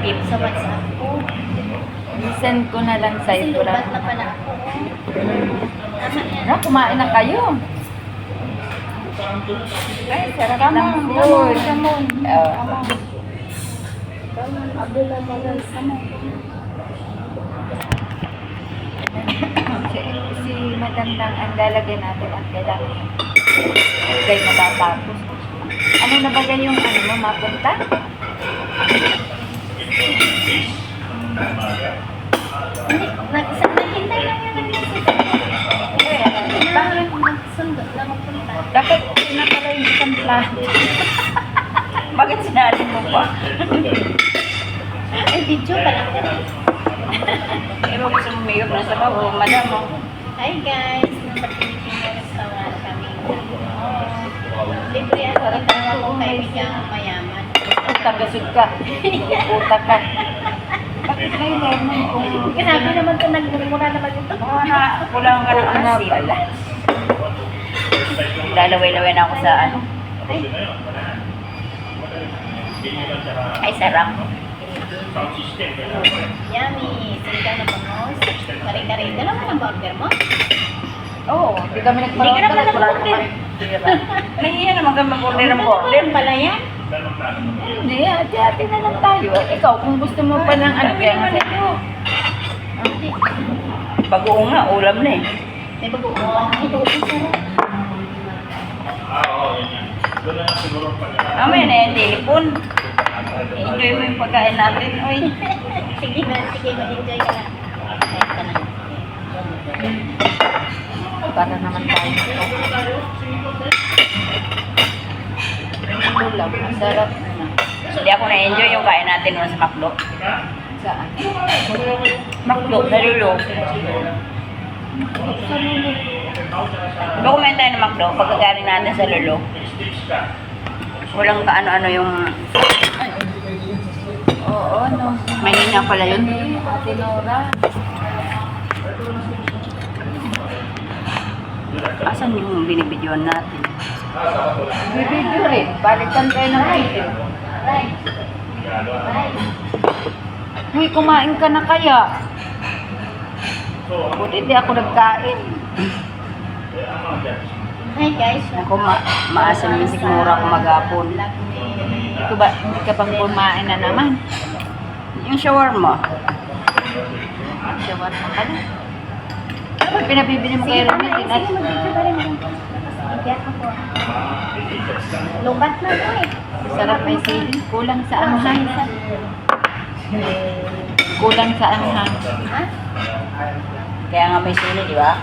Keep sa WhatsApp ko. Send ko na lang Kasi sa'yo. lubat na pala ako. Tama yan. Na, kumain na kayo. Ay, sarap ng food. Come on. Oh. Abdullah Malay, come on. Si Madam lang ang lalagyan natin at kailangan kay matatapos. Ano na ba yung ano mo, mapunta? Hindi, naghintay lang yan ng message. Bakit nagsundo na magpunta? Dapat na pala yung isang plano. Bakit sinali mo pa? Ay, video pala. Pero gusto mo mayroon na sa babo, madam mo. Hi guys, nasa Pilipinas tawa kami. Libre ako rin ako kaibigan mayaman. Tagasod ka. Puta ka. Bakit may lemon kung... Grabe naman ito, nagmumura naman ito. Oo na, kulang ka ng asin. Lalaway-laway na ako sa ano. Ay, Ay, sarap. yummy. Sinigang na bangos. Kari-kari. Dalawa ng burger mo? Oo, hindi kami Hindi ka naman nag-order. Nahiya naman kami mag-order ng order. Order pala yan? Hindi, hati-hati na lang tayo. Ikaw, kung gusto mo pa ng ano, kaya nga sa'yo. Hindi. Bagoong nga, ulam na eh. May bagoong. Ito, sarap. Mamaya na yung telepon. Enjoy mo yung pagkain natin. Oy. Sige na, sige, ma-enjoy ka na. Kahit ka na. Para naman tayo. Ulam, ang sarap na. Hindi ako na-enjoy yung kain natin noon sa McDo. Saan? McDo, sa Lulo. Dokumen tayo ng McDo, pagkagaling natin sa Lulo. Walang kaano-ano yung... Oo, no. Mahina pala yun. Ate Nora. Asan yung binibidyoan natin? Bibidyo rin. Balikan kayo ng video. Uy, kumain ka na kaya? Buti di ako nagkain. Hi guys. Ako maasim yung sigmura ko magapon. Ito ba, hindi ka pang kumain na naman? Yung shawarma. Shawarma ka na. Ano pinabibili mo kay Ronnie? Sige, mag-video ka rin. Iyak ako. Lubat na ito eh. Sarap may sili. Kulang sa anghang. Kulang sa anghang. Ha? Kaya nga may sili, di ba?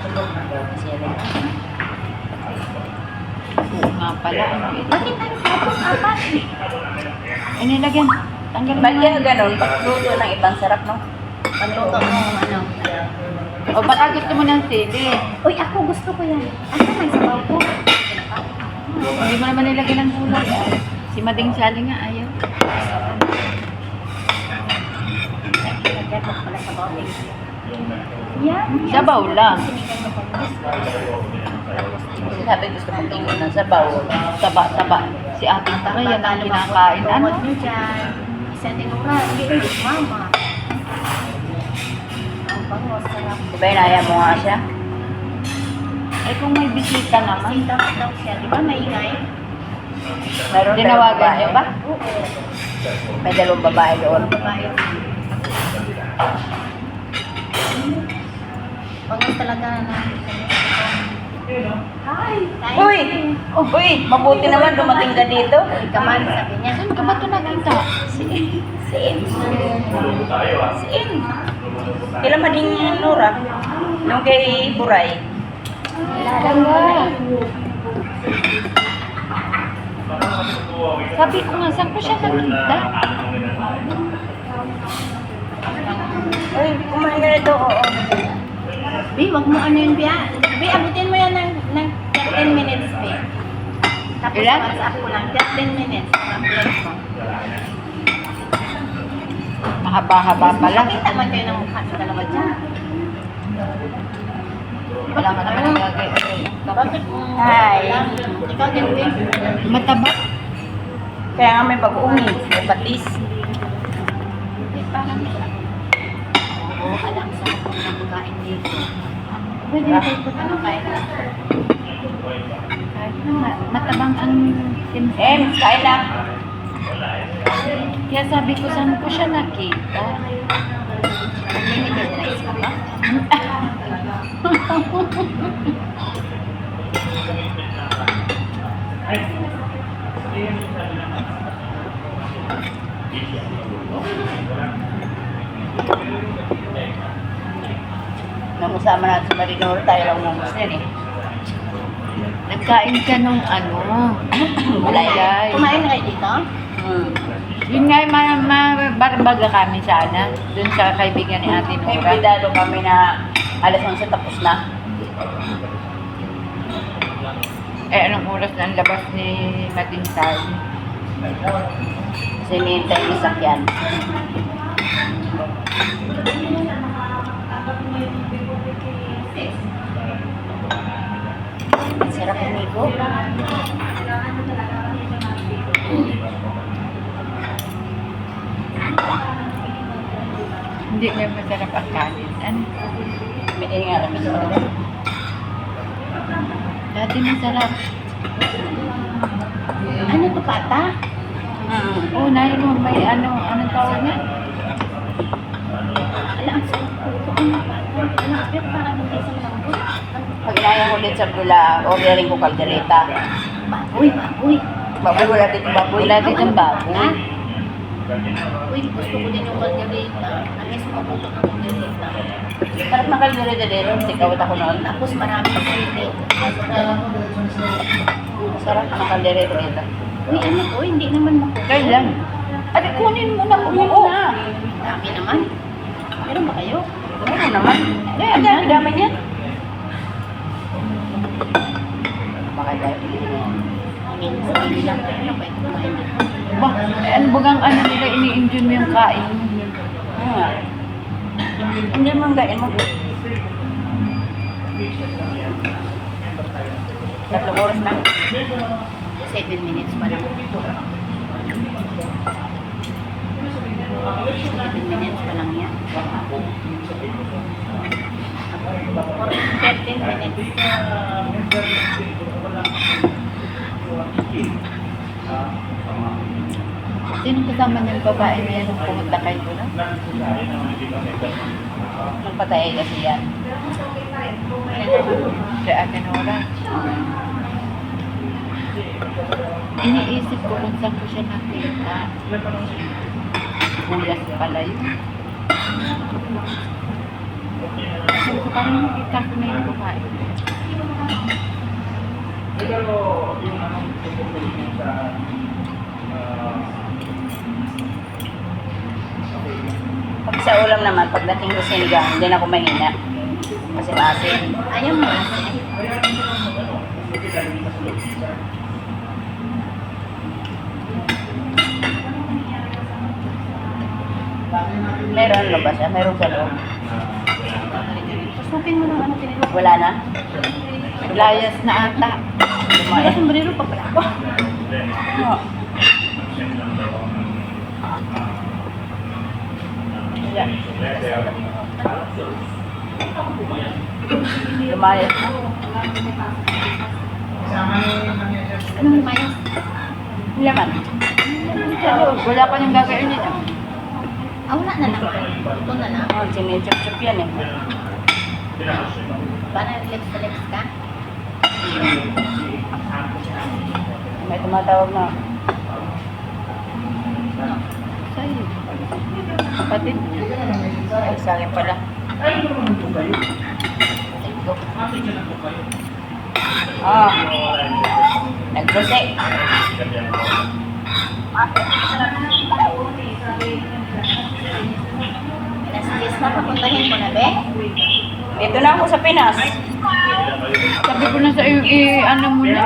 Sili. Oo nga pala. Ano ito? Bakit ang tapos apat? Inilagyan. Tanggalin mo. Ba't kaya ganun? Pagluto ng ibang sarap, no? Pagluto mo, ano? O baka gusto mo ng sili. Uy, ako gusto ko yan. Asa may sabaw ko? Hindi mo naman nilagyan ng gulay. Si Mading Sally nga ayaw. Lagyan ko pala sabaw. Yan. Sabaw lang. Sinigang na bangos. Sabi gusto mong tingin ng sabaw. Taba-taba. Si ating tara yan ang kinakain. Ano? Bukod nyo dyan. Isa tinura. Hindi, mama. Ang bangos, sarap. Diba inaya mo nga siya? Eh kung may bisita naman. Sita daw siya. Di ba maingay? Meron tinawagan niyo ba? Oo. May dalawang babae doon. Babae. Bangos talaga na. Hi! Uy! Uy! Mabuti naman dumating ka dito. Ikaman, sabi niya. Saan ka ba ito nakita? Siin. Siin. Kailan mading Nora? Nung kay Buray. Lalangay. Sabi ko nga, saan ko siya nakita? Ay, kumain ka nito, oo. Bi, wag mo ano yun, Bia. Bi, abutin mo yan ng 10 minutes, Bi. Tapos Ilan? WhatsApp ko lang, 10 minutes. Upload mo. Mahaba-haba pala. Makita man kayo ng mukha sa dalawa dyan. Wala ka naman nagagay. Bakit? Hi. Ikaw din, Bi. Mataba. Kaya nga may pag-umi. May batis. parang Oo, alam sa kung nagkain dito. pwede Diba? tayo punta Ano kain na? kahit na matabang ang tinsa. Kain na. Kaya sabi ko, saan ko siya nakita? Limited rice ka ba? Nung usama natin sa Marinor, tayo lang umus yan eh. Nagkain ka nung ano, gulay. Kumain na kayo dito? Yun nga, mabarbaga kami sana. Dun sa kaibigan ni Ate May Nora. pidalo kami na alas 11 tapos na. Eh, anong oras na ang labas ni Matinsay? Kasi nihintay yung sakyan. Sarap amigo. Hindi nga masarap ang kanin. Ano? May nga kami sa mga. Dati masarap. Ano to, pata? Oo, nahin mo, may anong tawag niya? Ala, ang sarap ko. Ito ano, pata? Ano, pero parang hindi sa lambot. Pag inayang ulit sa Bula, ordering ko kaldereta. Baboy, baboy. Baboy, wala dito baboy. Wala din ang baboy. Uy, gusto ko din yung margarita. Alis mo ako ng margarita. Sarap ng kaldereta dito. Tikawat ako noon. Tapos maraming sili. Sarap ng kaldereta dito. Uy, ano to? Hindi naman makuha. Kailan? Ate, kunin mo na, kunin mo. Dami naman. Meron ba kayo? Ano naman? Eh, ang dami yan. Makadami. Hindi lang kayo na pwede kumain dito. Ba, ano bagang ano nila, ini-enjoy mo yung kain. Ano nga? Hindi mo ang gain mo. 3 oras na. 7 minutes pa lang. 7 minutes pa lang yan. Or 13 minutes. Sino kasama niyang babae na yan nung pumunta kayo na? Nagpatay kasi yan. Si Ate Nora. Iniisip ko kung saan ko siya nakita. Bulas pala yun. Sabi ko, parang nakita ko na yung babae. Pag sa ulam naman, pagdating sa sinigang, hindi na ako mahina. Kasi maasin. Ayaw mo kasi. Meron ano ba siya? Meron sa loob. Pasukin mo ng ano tinanong. Wala na? Layas na ata. May sombrero pa pala ako. Ano? Yan. Lumayas na. Anong lumayas? Laman. Wala pa niyang gagawin niya. Ah, wala na lang. Ito na lang. Oh, sinichup-chup yan eh. Parang relax ka. May tumatawag na. Sa'yo. Kapatid. Ay, sa akin pala. Ah. Nagprose. Nas-kiss na, papuntahin ko na, be. Dito na ako sa Pinas. Sabi ko na sa iyo, ano mo na.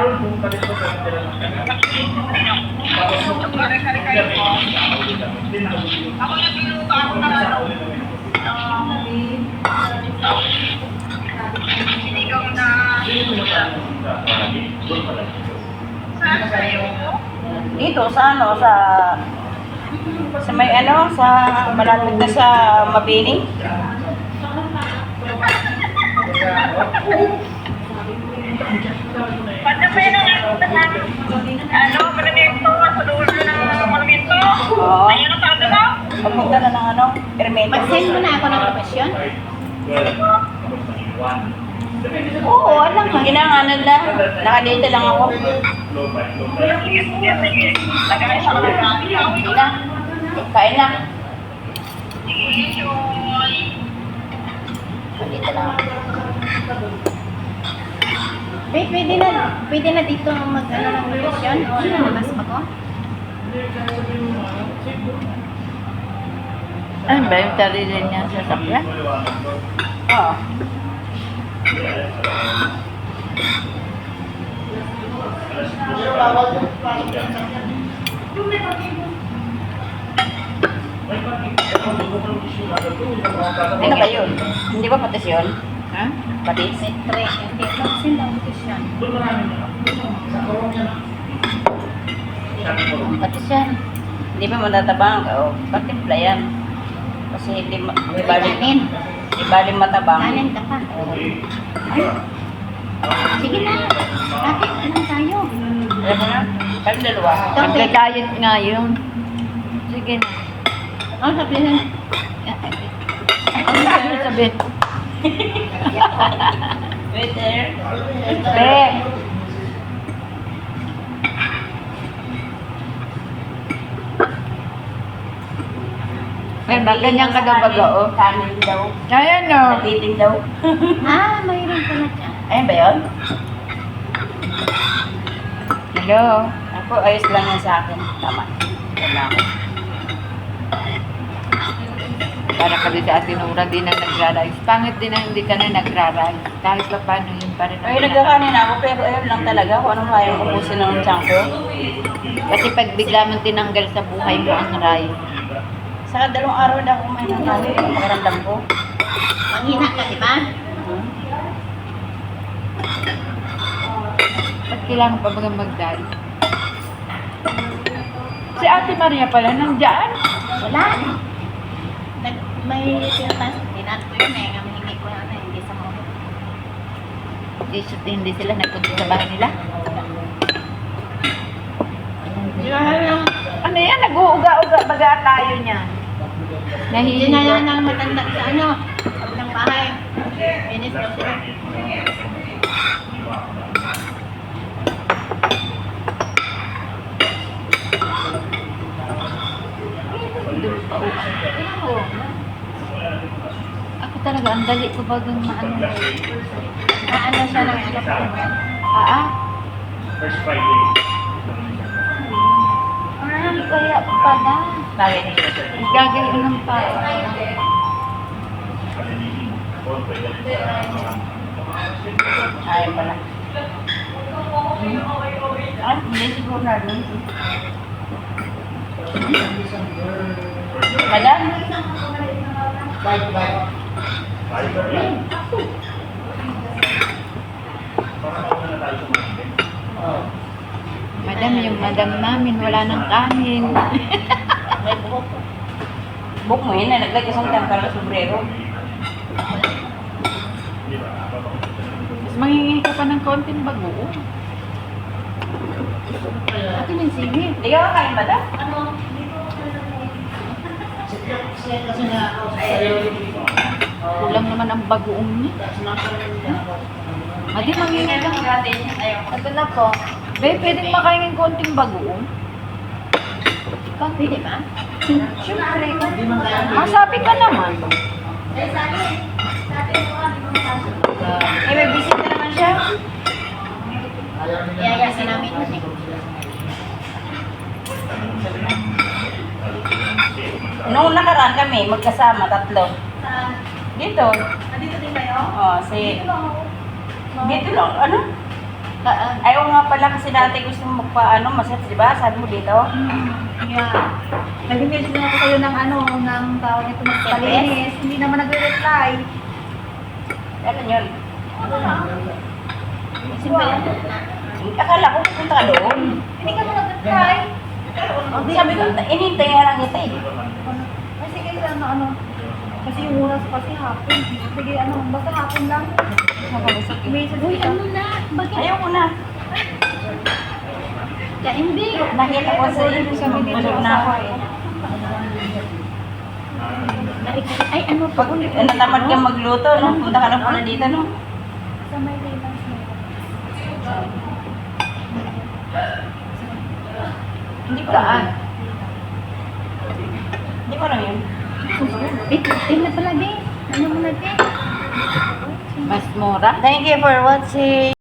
Dito sa ano, sa Sa may ano, sa malapit na sa Mabini. Oo. Papunta na ng ano, Ermita. Mag-send mo na ako ng location? Oo, alam ka. Ginanganan na, nakadate lang ako. Hindi na. Kain na. Nakadate lang ako. Babe, pwede na dito mag-ano ng location o lalabas pa ko? Ano ba yung sarili niya sa sakyan? Oo. Ano ba yun? Hindi ba patis yun? Ha? Patis? Metre, hindi. Mag-send ang location. Patis yan. Hindi ba matatabang? Oo. Patimpla yan. Kasi hindi Kanin. matabang. Kanin ka pa. Ay. Sige na. Bakit? Anong tayo? Alam mo na? Kami dalawa. Magka-diet nga yun. Sige na. Ano sabihin? Ano sabi sabihin? Waiter. Be! May ba ganyan ka daw baga, oh? Kanin daw. Ayan, oh. Natiting daw. Ah, mayroon pala siya. Ayun ba yun? Hello. Ako, ayos lang yan sa akin. Tama. Tama ako. Para ka din sa Atinura, di na nagra-rice. Pangit din na hindi ka na nagra-rice. Kahit pa paano yun pa rin. ang Ay, nagkakanin ako, pero ayun lang talaga kung anong kayang ubusin ng tiyan ko. Kasi pag bigla mong tinanggal sa buhay mo ang rice, Saka 2 araw na ako kumain ng kanin. Ang pakiramdam ko. Manghina ka, di ba? ba't kailangan pa baga mag-diet? Si Ate Maria pala, nandiyan. Wala. May pinutas. Tinat ko yun eh. Ngamihingi ko na hindi sa mo. Hindi sila nagpunta sa bahay nila. Ano yan? Nag-uuga-uga baga tayo niyan. Hindi na yan ang matanda sa ano. Sabi ng bahay. Minis daw sila. Ako talaga, ang dali ko bagang maano. Ano siya ng ano pa. First Friday. Kaya pala. Bakit? Gagayon ng pa. Ayaw pala. Ah, hindi siguro na doon. Madam? Madam, yung madam namin, wala nang kanin. May buhok. Buhok mo yun, nalaglag isang tempera na sombrero. Mas mangingi ka pa ng konting bago. Akin yung sige. Hindi ka kakain, madam? Kulang naman ang bagoong niya. Adi, mangingi ka. Ito na po. Be, pwedeng makaingin konting bagoong. Pwede ba? Siyempre. Masabi ka naman. Eh, may bisita naman siya. Iyaya sa namin. Noong nakaraan kami, magkasama, 3. Dito. Dito din kayo? Oh, dito lang. Ano? Ayaw nga pala kasi dati gusto mo magpa-ano, masat, di ba? Sabi mo dito. Yeah. Nag-message na ako kayo ng ano, ng tawag nito magpalinis. Hindi naman nagre-reply. Ano yun? Simple. Akala ko pupunta ka doon. Hindi ka mo nag-reply. Sabi ko, inintay nga lang kita eh. Ay, sige, ano. Kasi yung oras kasi hapon. Sige, basta hapon lang. May Uy, ano na? Bakit? Ayoko na. Hindi. Nakita ko sa iyo, tulog na ako eh. Ay, ano pa? Pag natamad kang magluto, no? Punta ka na pala dito, no? sa may Laylands na. Hindi ko na. Hindi ko na yun. Na pala, be. Ano mo na, be? Mas mura. Thank you for watching.